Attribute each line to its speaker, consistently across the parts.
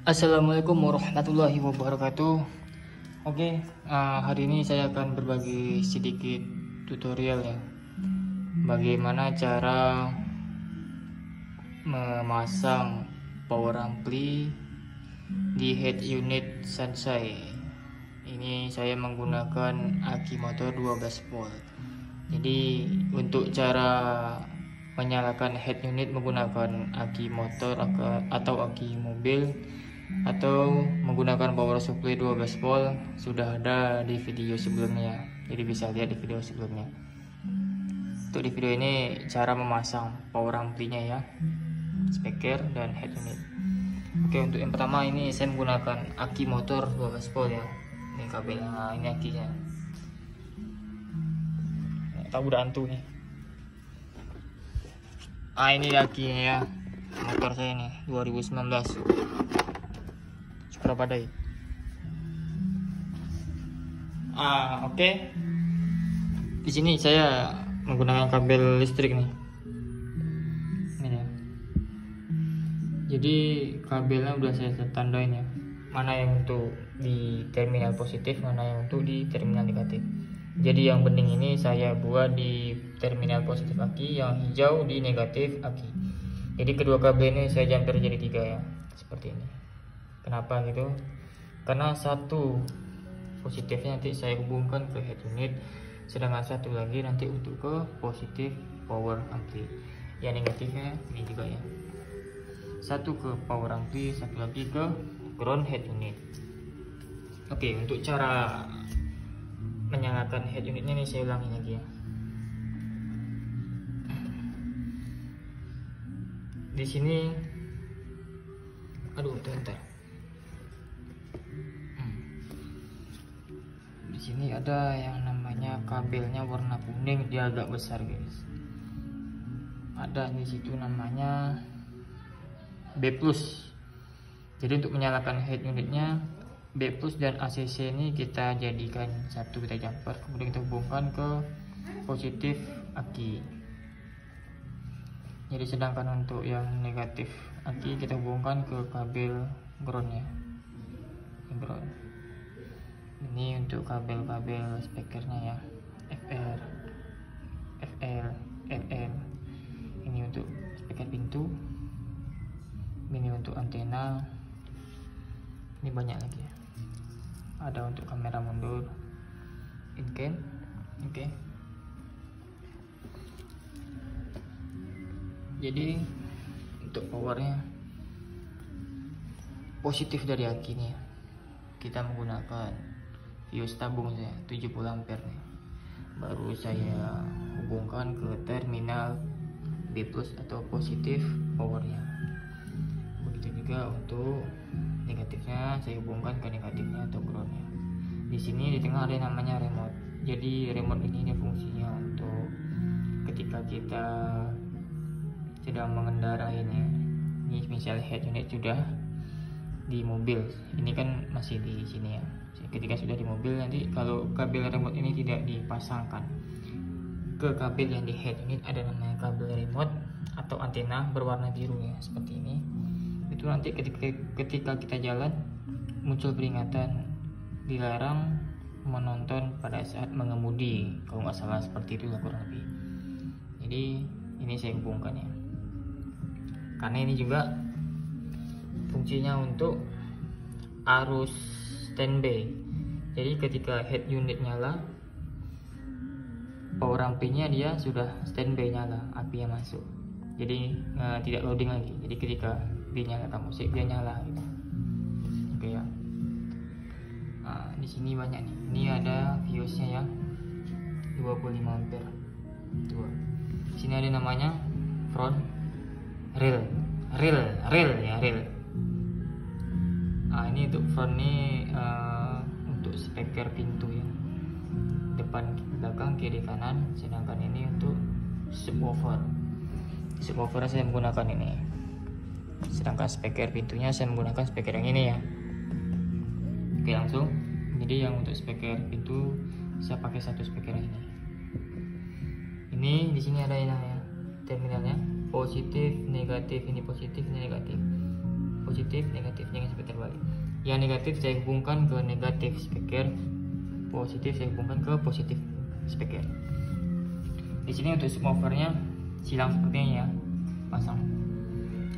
Speaker 1: Assalamualaikum warahmatullahi wabarakatuh. Hari ini saya akan berbagi sedikit tutorial ya, bagaimana cara memasang power ampli di head unit Sansai. Ini saya menggunakan aki motor 12 volt. Jadi untuk cara menyalakan head unit menggunakan aki motor atau aki mobil atau menggunakan power supply 12 volt sudah ada di video sebelumnya, jadi bisa lihat di video sebelumnya. Untuk di video ini cara memasang power amplinya ya, speaker dan head unit. Untuk yang pertama ini saya menggunakan aki motor 12 volt ya. Ini kabelnya, ini akinya. Tahu udah antu nih. Ini akinya ya, motor saya nih 2019 Supra Badai. Di sini saya menggunakan kabel listrik nih. Ini ya. Jadi kabelnya udah saya tandain ya, mana yang untuk di terminal positif, mana yang untuk di terminal negatif. Jadi yang bening ini saya buat di terminal positif aki, yang hijau di negatif aki. Jadi kedua kabel ini saya jumper jadi 3 ya, seperti ini. Kenapa gitu? Karena satu positifnya nanti saya hubungkan ke head unit, sedangkan satu lagi nanti untuk ke positif power ampli. Yang negatifnya ini juga ya. Satu ke power ampli, satu lagi ke ground head unit. Untuk cara menyalakan head unitnya nih saya ulangi lagi ya. Di sini, bentar. Di sini ada yang namanya kabelnya warna kuning, dia agak besar guys. Ada di situ namanya B+. Jadi untuk menyalakan head unitnya B+ dan ACC ini kita jadikan satu, kita jumper, kemudian kita hubungkan ke positif aki. Jadi sedangkan untuk yang negatif aki kita hubungkan ke kabel ground ya, ground. Ini untuk kabel-kabel speakernya ya, FR, FM. Ini untuk speaker pintu, ini untuk antena, ini banyak lagi ya. Ada untuk kamera mundur, in-can, Jadi untuk powernya positif dari aki nih, kita menggunakan fuse tabung saya 70 ampere nih. Baru saya hubungkan ke terminal B+ atau positif powernya. Begitu juga untuk negatifnya saya hubungkan ke negatifnya atau groundnya. Di sini di tengah ada yang namanya remote. Jadi remote ini fungsinya untuk ketika kita sedang mengendarai ini misal head unit sudah di mobil, ini kan masih di sini ya. Ketika sudah di mobil, nanti kalau kabel remote ini tidak dipasangkan ke kabel yang di head unit, ada namanya kabel remote atau antena berwarna biru ya, seperti ini. Itu nanti ketika kita jalan muncul peringatan dilarang menonton pada saat mengemudi, kalau nggak salah seperti itu lah kurang lebih. Jadi ini saya hubungkan ya, karena ini juga fungsinya untuk arus standby. Jadi ketika head unit nyala, power amplinya dia sudah standby nyala, apinya masuk. Jadi tidak loading lagi. Jadi ketika dinyalakan musik dia nyala gitu. Ya. Di sini banyak nih. Ini ada fuse-nya ya, 25 ampere. Di sini ada namanya front rail. Ini untuk front nih untuk speaker pintu ya, depan, belakang, kiri, kanan. Sedangkan ini untuk subwoofer saya menggunakan ini. Sedangkan speaker pintunya saya menggunakan speaker yang ini ya. Langsung. Jadi yang untuk speaker pintu saya pakai satu speaker yang ini. Ini di sini ada yang namanya terminalnya positif, negatif, ini positif, ini negatif. positif, negatif, jangan sampai terbalik. Yang negatif saya hubungkan ke negatif speaker, positif saya hubungkan ke positif speaker. Di sini untuk subwoofernya silang seperti ini ya, pasang.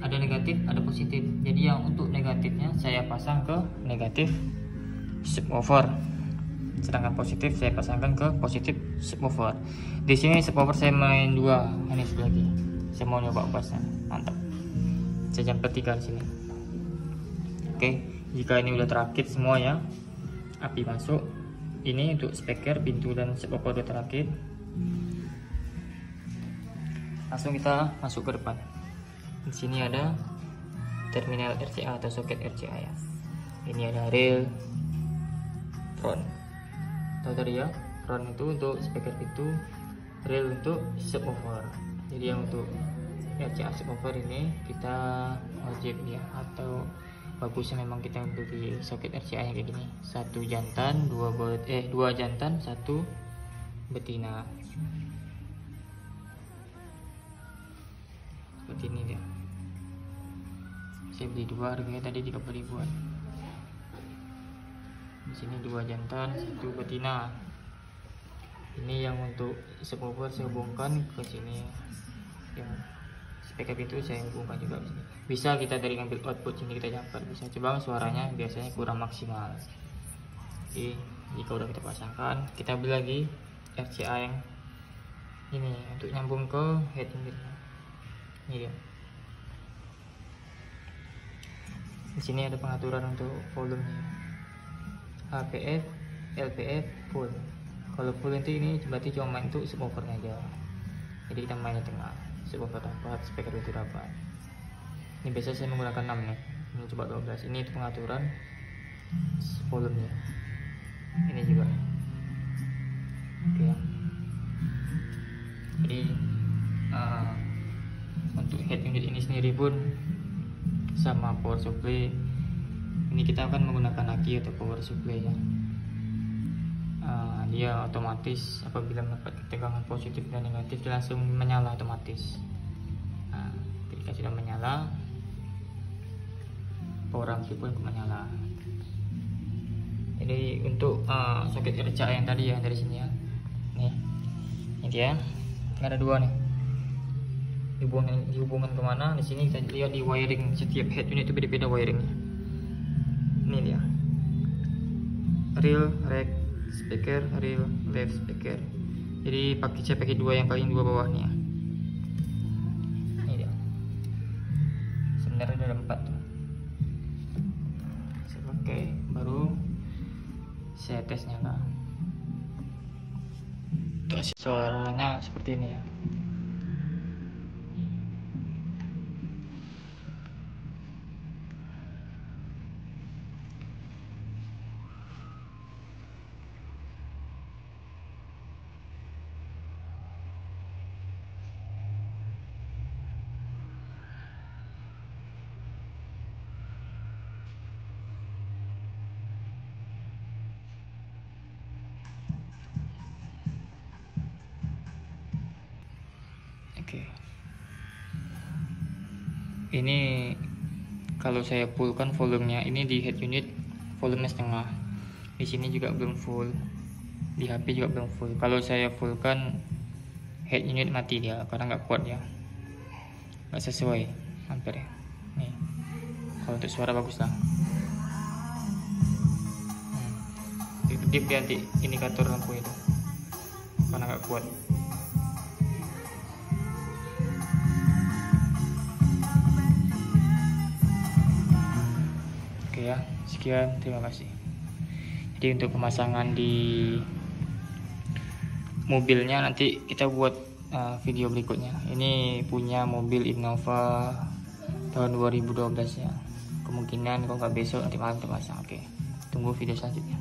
Speaker 1: Ada negatif, ada positif. Jadi yang untuk negatifnya saya pasang ke negatif subwoofer, sedangkan positif saya pasangkan ke positif subwoofer. Di sini subwoofer saya main dua, ini sebelah lagi. Saya mau nyoba bassnya, mantap. Saya jam 3 di sini. Oke, jika ini udah terakit semua ya, api masuk. Ini untuk speaker, pintu dan subwoofer udah terakit. Langsung kita masuk ke depan. Di sini ada terminal RCA atau soket RCA ya. Ini ada rail front. Tahu tadi ya, front itu untuk speaker pintu, rail untuk subwoofer. Jadi yang untuk RCA subwoofer ini kita wajib ya, atau bagusnya memang kita beli soket RCA yang kayak gini. Satu jantan, dua jantan, satu betina. Seperti ini dia. Saya beli dua, harganya tadi 30 ribuan. Di sini dua jantan, satu betina. Ini yang untuk subwoofer saya hubungkan ke sini. Yang speaker pintu saya hubungkan juga di sini. Bisa kita dari ngambil output sini kita jumper, bisa. Coba suaranya biasanya kurang maksimal. Oke, jika udah kita pasangkan, kita beli lagi RCA yang ini untuk nyambung ke head unitnya. Ini dia. Di sini ada pengaturan untuk volumenya. HPF, LPF, full. Kalau full itu ini berarti cuma main untuk subwoofernya aja. Jadi kita main di tengah. Subwoofer dapat, speaker itu dapat. Ini biasa saya menggunakan 6 nih. Ini coba 12. Ini itu pengaturan volumenya. Ini juga. Oke ya. Jadi untuk head unit ini sendiri pun sama power supply. Ini kita akan menggunakan aki atau power supply ya. Dia otomatis apabila mendapat ketegangan positif dan negatif dia langsung menyala otomatis. Ketika sudah menyala, power aki pun menyala. Jadi untuk soket RCA yang tadi ya dari sini ya. Nih, ini dia. Ada dua nih. Dihubungkan kemana? Di sini kita lihat di wiring, setiap head unit itu beda-beda wiringnya. Ini dia. Real, rack, speaker, real, left speaker. Jadi saya pakai dua yang paling dua bawah nih ya. Ini dia. Sebenarnya ada 4 tuh. Saya pakai, baru saya tes nyala. Suaranya seperti ini ya. Oke. Ini kalau saya fullkan volumenya, ini di head unit volumenya setengah. Di sini juga belum full. Di HP juga belum full. Kalau saya fullkan head unit mati dia karena nggak kuat ya. Nggak sesuai hampir ya. Nih. Kalau untuk suara bagus lah. Kedip ya di indikator lampu itu. Karena nggak kuat. Ya, sekian, terima kasih. Jadi untuk pemasangan di mobilnya nanti kita buat video berikutnya. Ini punya mobil Innova tahun 2012 ya. Kemungkinan kalau nggak besok nanti malam kita pasang. Oke, tunggu video selanjutnya.